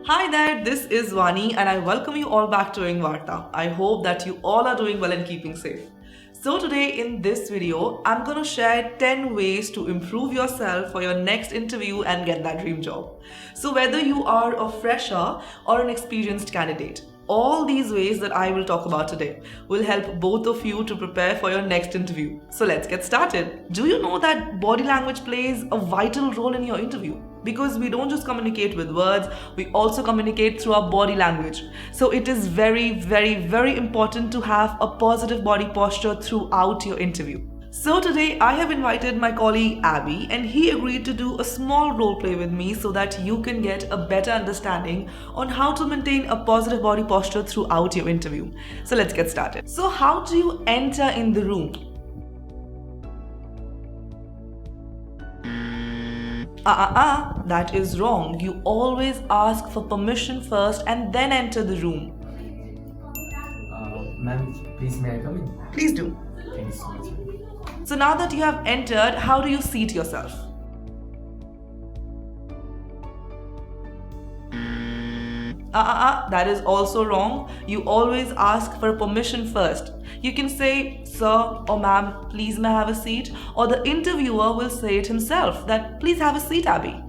Hi there, this is Vani and I welcome you all back to Varta. I hope that you all are doing well and keeping safe. So today in this video, I'm going to share 10 ways to improve yourself for your next interview and get that dream job. So whether you are a fresher or an experienced candidate, all these ways that I will talk about today will help both of you to prepare for your next interview. So let's get started. Do you know that body language plays a vital role in your interview? Because we don't just communicate with words, we also communicate through our body language. So it is very important to have a positive body posture throughout your interview. So today I have invited my colleague Abby and he agreed to do a small role play with me so that you can get a better understanding on how to maintain a positive body posture throughout your interview. So let's get started. So how do you enter in the room? That is wrong. You always ask for permission first and then enter the room. Ma'am, please may I come in? Please do. Thank you so much. So now that you have entered, how do you seat yourself? That is also wrong. You always ask for permission first. You can say, sir or ma'am, please may I have a seat? Or the interviewer will say it himself that please have a seat, Abby.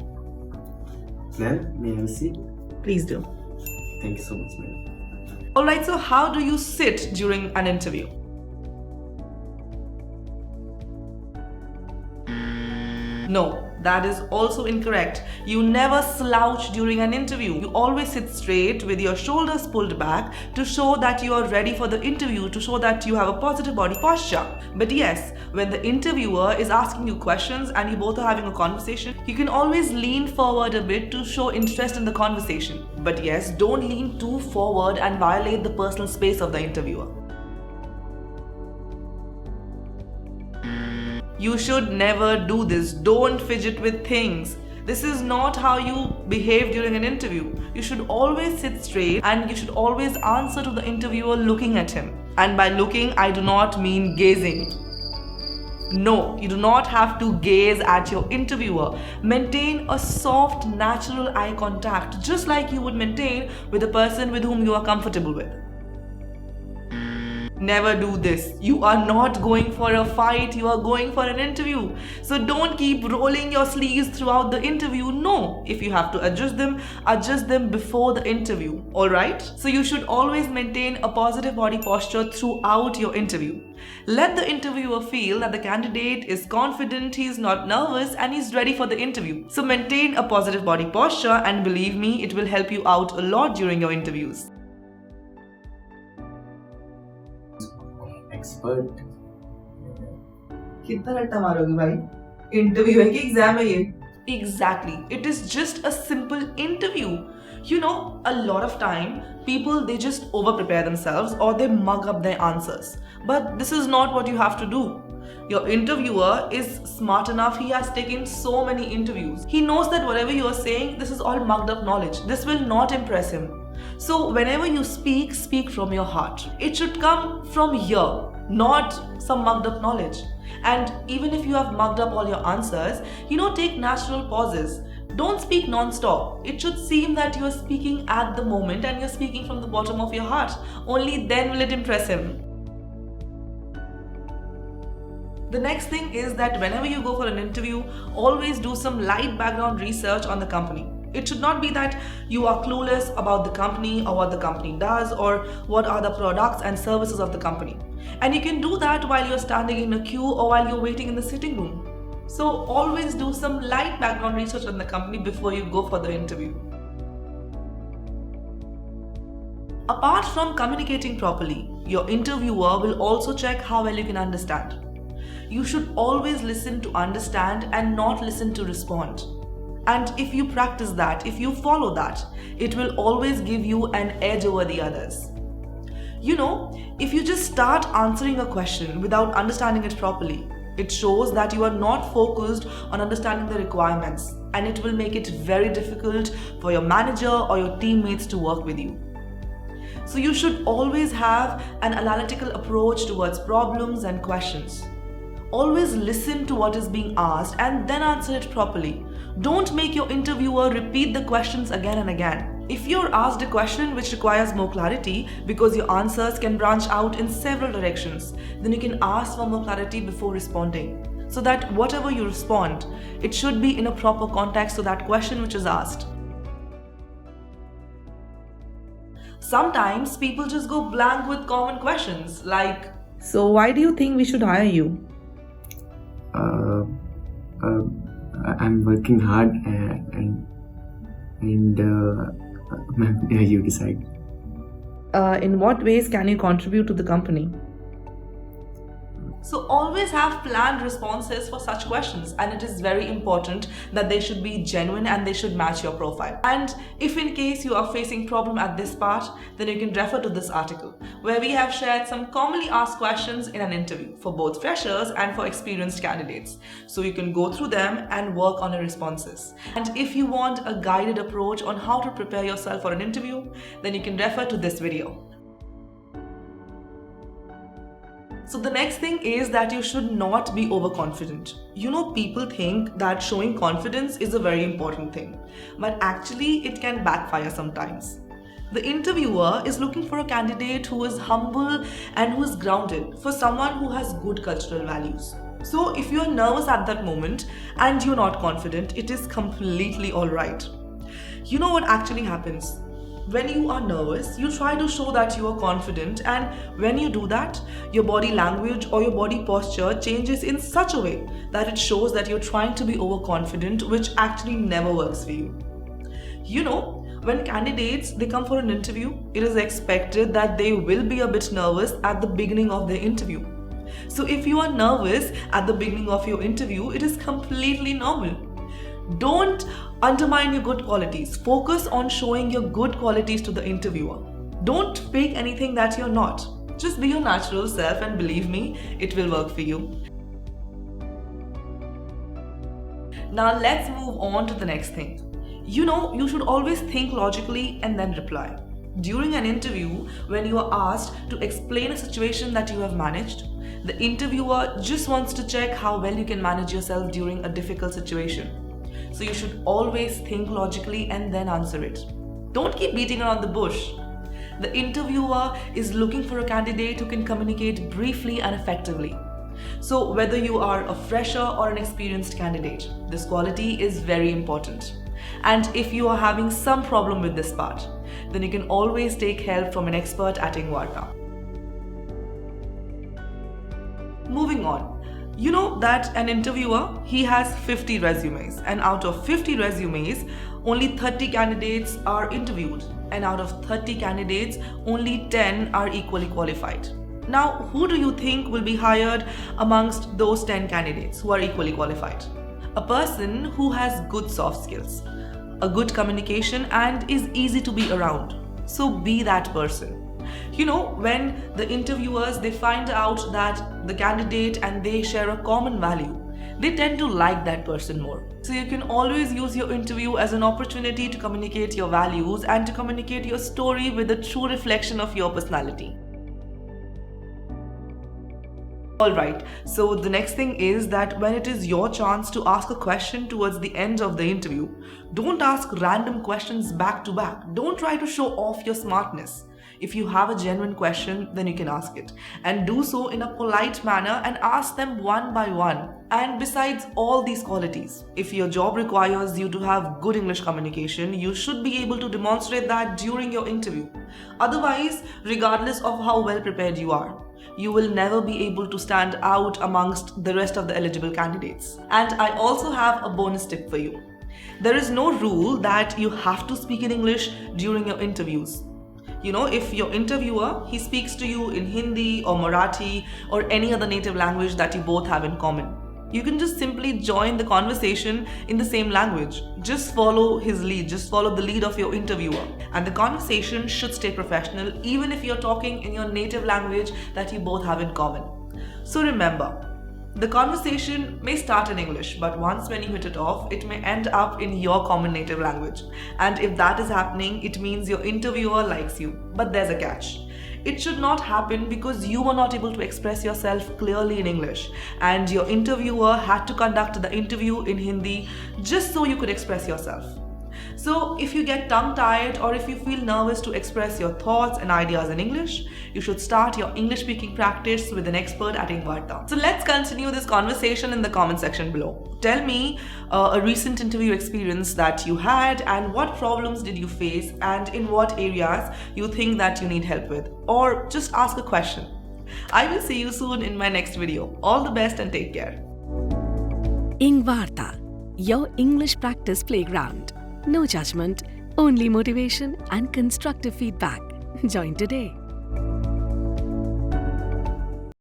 Ma'am, may I have a seat? Please do. Thank you so much, ma'am. Alright, so how do you sit during an interview? No, that is also incorrect. You never slouch during an interview. You always sit straight with your shoulders pulled back to show that you are ready for the interview, to show that you have a positive body posture. But yes, when the interviewer is asking you questions and you both are having a conversation, you can always lean forward a bit to show interest in the conversation. But yes, don't lean too forward and violate the personal space of the interviewer. You should never do this. Don't fidget with things. This is not how you behave during an interview. You should always sit straight and you should always answer to the interviewer looking at him. And by looking, I do not mean gazing. No, you do not have to gaze at your interviewer. Maintain a soft, natural eye contact, just like you would maintain with a person with whom you are comfortable with. Never do this. You are not going for a fight, you are going for an interview. So don't keep rolling your sleeves throughout the interview. No, if you have to adjust them before the interview. Alright? So you should always maintain a positive body posture throughout your interview. Let the interviewer feel that the candidate is confident, he is not nervous, and he's ready for the interview. So maintain a positive body posture and believe me, it will help you out a lot during your interviews. Expert. कितना रट्टा मारोगे भाई? Interview है कि exam है ये? Exactly. It is just a simple interview. You know, a lot of time, people they just over prepare themselves or they mug up their answers. But this is not what you have to do. Your interviewer is smart enough, he has taken so many interviews. He knows that whatever you are saying, this is all mugged up knowledge. This will not impress him. So whenever you speak, speak from your heart. It should come from here, not some mugged up knowledge. And even if you have mugged up all your answers, take natural pauses. Don't speak non-stop. It should seem that you are speaking at the moment and you're speaking from the bottom of your heart. Only then will it impress him. The next thing is that whenever you go for an interview, always do some light background research on the company. It should not be that you are clueless about the company or what the company does or what are the products and services of the company. And you can do that while you're standing in a queue or while you're waiting in the sitting room. So always do some light background research on the company before you go for the interview. Apart from communicating properly, your interviewer will also check how well you can understand. You should always listen to understand and not listen to respond. And if you practice that, if you follow that, it will always give you an edge over the others. If you just start answering a question without understanding it properly, it shows that you are not focused on understanding the requirements, and it will make it very difficult for your manager or your teammates to work with you. So you should always have an analytical approach towards problems and questions. Always listen to what is being asked and then answer it properly. Don't make your interviewer repeat the questions again and again. If you're asked a question which requires more clarity because your answers can branch out in several directions, then you can ask for more clarity before responding, so that whatever you respond, it should be in a proper context to that question which is asked. Sometimes people just go blank with common questions like, "So, why do you think we should hire you?" Uh, uh, I'm working hard and ma'am, you decide. In what ways can you contribute to the company? So always have planned responses for such questions, and it is very important that they should be genuine and they should match your profile. And if in case you are facing problem at this part, then you can refer to this article where we have shared some commonly asked questions in an interview for both freshers and for experienced candidates. So you can go through them and work on your responses. And if you want a guided approach on how to prepare yourself for an interview, then you can refer to this video. So the next thing is that you should not be overconfident. People think that showing confidence is a very important thing, but actually it can backfire sometimes. The interviewer is looking for a candidate who is humble and who is grounded, for someone who has good cultural values. So if you're nervous at that moment and you're not confident, it is completely alright. You know what actually happens? When you are nervous, you try to show that you are confident, and when you do that, your body language or your body posture changes in such a way that it shows that you're trying to be overconfident, which actually never works for you. When candidates they come for an interview, it is expected that they will be a bit nervous at the beginning of their interview. So if you are nervous at the beginning of your interview, it is completely normal. Don't undermine your good qualities. Focus on showing your good qualities to the interviewer. Don't fake anything that you're not. Just be your natural self, and believe me, it will work for you. Now let's move on to the next thing. You should always think logically and then reply. During an interview, when you are asked to explain a situation that you have managed, the interviewer just wants to check how well you can manage yourself during a difficult situation. So you should always think logically and then answer it. Don't keep beating around the bush. The interviewer is looking for a candidate who can communicate briefly and effectively. So whether you are a fresher or an experienced candidate, this quality is very important. And if you are having some problem with this part, then you can always take help from an expert at Ingvarta. Moving on. You know that an interviewer, he has 50 resumes, and out of 50 resumes, only 30 candidates are interviewed, and out of 30 candidates, only 10 are equally qualified. Now, who do you think will be hired amongst those 10 candidates who are equally qualified? A person who has good soft skills, a good communication, and is easy to be around. So be that person. When the interviewers they find out that the candidate and they share a common value, they tend to like that person more. So you can always use your interview as an opportunity to communicate your values and to communicate your story with a true reflection of your personality. Alright, so the next thing is that when it is your chance to ask a question towards the end of the interview, don't ask random questions back to back. Don't try to show off your smartness. If you have a genuine question, then you can ask it. And do so in a polite manner and ask them one by one. And besides all these qualities, if your job requires you to have good English communication, you should be able to demonstrate that during your interview. Otherwise, regardless of how well prepared you are, you will never be able to stand out amongst the rest of the eligible candidates. And I also have a bonus tip for you. There is no rule that you have to speak in English during your interviews. If your interviewer, he speaks to you in Hindi or Marathi or any other native language that you both have in common, you can just simply join the conversation in the same language. Just follow his lead, just follow the lead of your interviewer. And the conversation should stay professional even if you're talking in your native language that you both have in common. So remember, the conversation may start in English, but once when you hit it off, it may end up in your common native language. And if that is happening, it means your interviewer likes you. But there's a catch. It should not happen because you were not able to express yourself clearly in English, and your interviewer had to conduct the interview in Hindi just so you could express yourself. So, if you get tongue tied or if you feel nervous to express your thoughts and ideas in English, you should start your English speaking practice with an expert at Ingvarta. So, let's continue this conversation in the comment section below. Tell me a recent interview experience that you had and what problems did you face and in what areas you think that you need help with. Or just ask a question. I will see you soon in my next video. All the best and take care. Ingvarta, your English practice playground. No judgment, only motivation and constructive feedback. Join today.